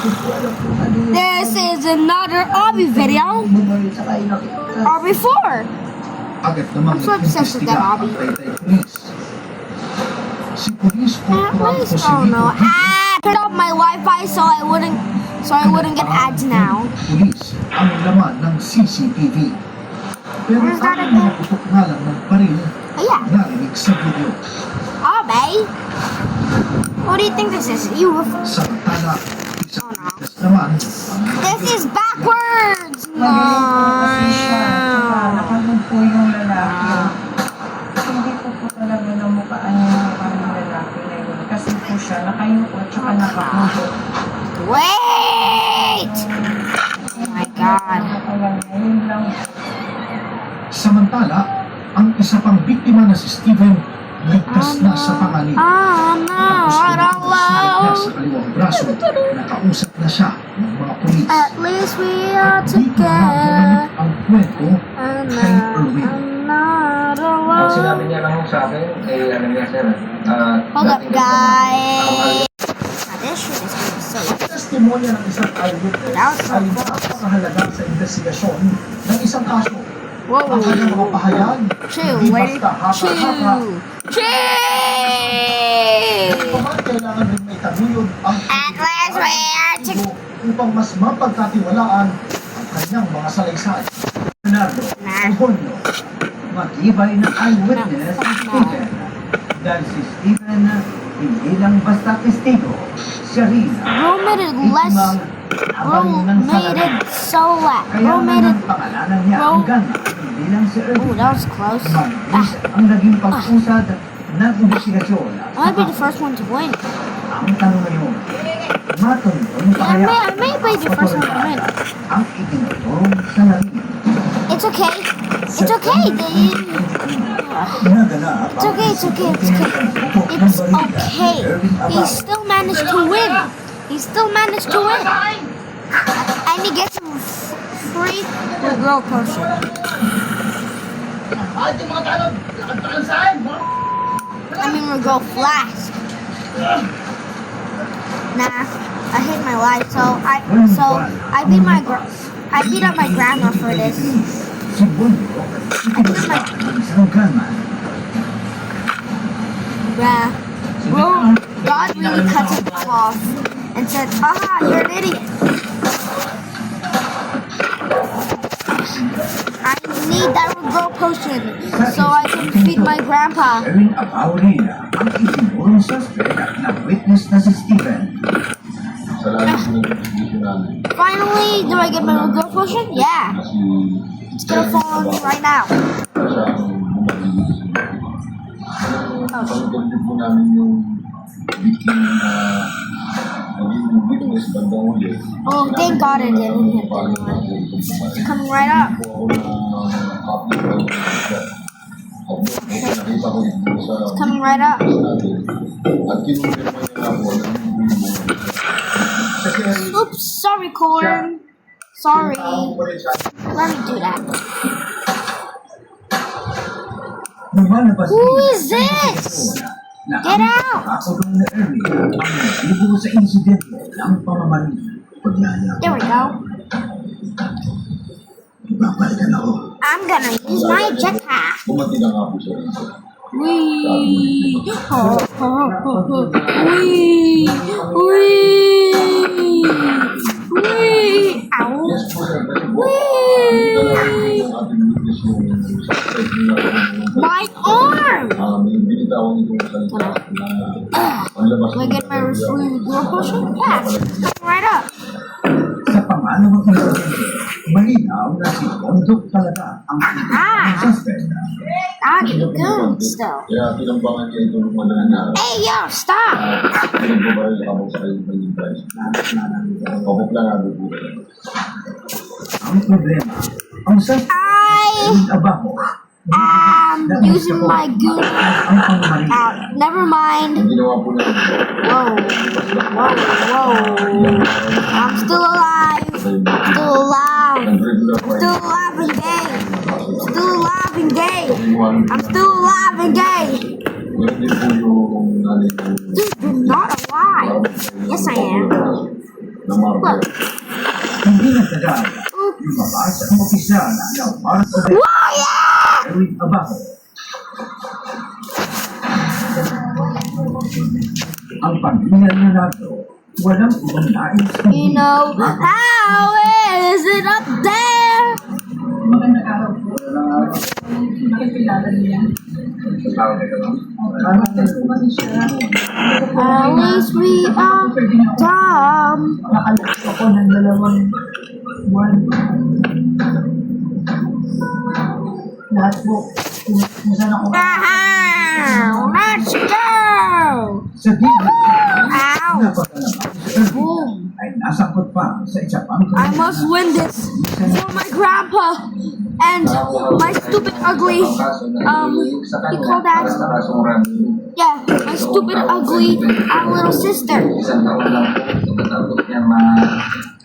This is another Obby video. RB4. I'm so obsessed with that Obby. Please, oh no. Turn off my Wi-Fi so I wouldn't get ads now. Pulis ang laman ng CCTV. Pero Where's that ang again? mga putok nga lang ng baril Oh yeah. narinig sa video. Obby. What do you think this is? You. Samantala, Oh isang no. witness naman ang This is backwards. No. Nakapag po yung lalaki. Hindi ko po talaga namukaan yung lalaki na yun. Kasi po siya nakayuko tsaka nakapuso. Wait. Oh my God. Yun lang. Samantala, ang isa pang biktima na si Steven ligtas na sa panganib. Oh no. I don't Niya sa know. kaliwang braso, nakausap na siya ng mga pulis. At least we are Dito na together. ang kwento I'm kay Erwin. not Pag sinabi alone. niya lang sa akin, eh ano niya sir, Hold up, dating- guys. This shit is gonna be so. Testimonya ng isang eyewitness That was so ay cool. napakahalaga sa investigasyon ng isang kaso. Whoa. Ang kanyang mga pahayag, Chill, hindi wait. basta haka-haka. Chill. Paman kailangan rin may taguyod ang At last we are together. upang mas mapagkatiwalaan ang kanyang mga salaysay. Leonardo, Antonio, Matibay na eyewitness si Steven. Dahil si Steven, hindi lang basta testigo. Siya rin Bro made it less. Bro made it so loud. Kaya Bro made naman it. pangalanan niya Bro. ang ganga, hindi lang si Oh, Erwin. that was close. Mabilis ang naging pag-usad ng investigasyon. I might be the first one to win. Ang tanong ngayon, matuntun pa Yeah, kaya I may be the first one to win. ang itinutong sa langit. It's okay. It's okay. It's okay. It's okay. It's okay. It's okay. He still managed to win. He still managed to win. And he gets a free girl potion. I mean, girl flask. Nah, I hate my life, so I beat up my grandma for this. Si Bondo, itinutang ng isang gunman. Yeah. Bro, God really cuts him off and said, "Aha, you're an idiot." I need that girl potion so I can feed my grandpa. Erwin Abaurina ang itinurong suspect na witness na si Steven. Sa lahat ng investigation namin, Finally, do I get my girl potion? Yeah. na si It's gonna fall on me right now. siya ang bumalik dito sa pag-interview po namin yung victim na naging witness bandang uli. Oh, thank God it didn't hit anyone. It's coming right up. It's coming right up. At kinumpirma niya na po na Oops, sorry, corn. Sorry. Let me do that. Lumalabas Who din is sa this? investigasyon na Get ang out! pagkakakulong na Erwin ang nagbigo sa insidente ng pamamaril. Pagyayabang. There we go. Babalikan ako. I'm gonna use my jetpack. bumati na nga po siya rito. Wee! Oh, oh, oh, oh. Wee! Wee! Wee! Ow! Yes po sir, kasi po, Wee! yung ating witness yung suspect na My arm! binitawan nitong salita na panlabas Do I get my free girl potion? Yeah, it's coming right up. Sa pangalawang insidente, malinaw na si Bondok talaga ang Ah! suspect. I get good still. Kaya tinambangan niya itong lumalaan na Hey, yo, stop! pinagbabaril habang sa kayong maging price. Kapuplanado po. Ang problema, ang suspect I ay abaho. am using my goon. Ang pamamaril. Never mind. Ang ginawa po namin, Whoa. Whoa, whoa. I'm still alive. Still alive. nag-regular po Still alive and gay. Still alive and gay. yung I'm still alive and gay. yun din po yung nanay ko. Dude, you're not alive. Yes, I am. na Marvel. Hindi nagtagal. Lumabas ang opisyal ng Marvel Eric Abajo. Ang pamilya ni Leonardo, walang ibang nais You know, how is it up there? Magandang araw po. Nakikilala niya. Kasi siya. At least we are dumb. Nakalapit ako ng 2 buwan. Lahat po. Kung saan ako. Wow, let's go! Sa dito, Ow! napakalaman Boom! ay nasangkot pa sa isa pang I must win this for my grandpa and my stupid ugly you call that? Yeah, my stupid ugly little sister. Isang taon lang po, so matapos niya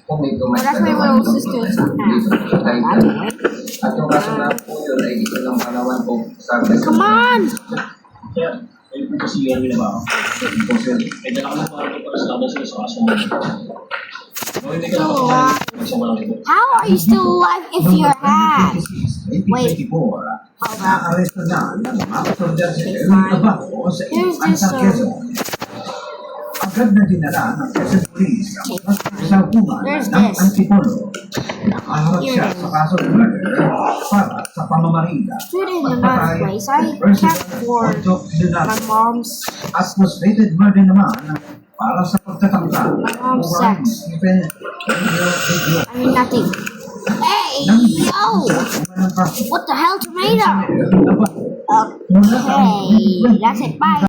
kumito Well, that's my little sister. At yung kaso na po yun ay ito ng panawan po sa Come on! Kaya, ayun po kasi yun nila ba? po sir. May dala ka ng parang para sa labas sila sa kaso mo. No, hindi ka So, nakapagod sa walang ito. how are you still alive if you're hacked? 2024, naaresto na ng mga otoridad si Eric Abajo sa Here's this, Infanta Quezon. Agad na dinala ng Quezon Police ang pagsasapungan There's ng this. Antipolo. Nakaharap siya sa kaso ng murder para sa pamamarila. Put it in another place. I can't afford my mom's. At frustrated murder naman para sa pagtatangka. Mom's sex. I mean nothing. Hey, yo! What the hell, tomato? Okay, that's it. Bye.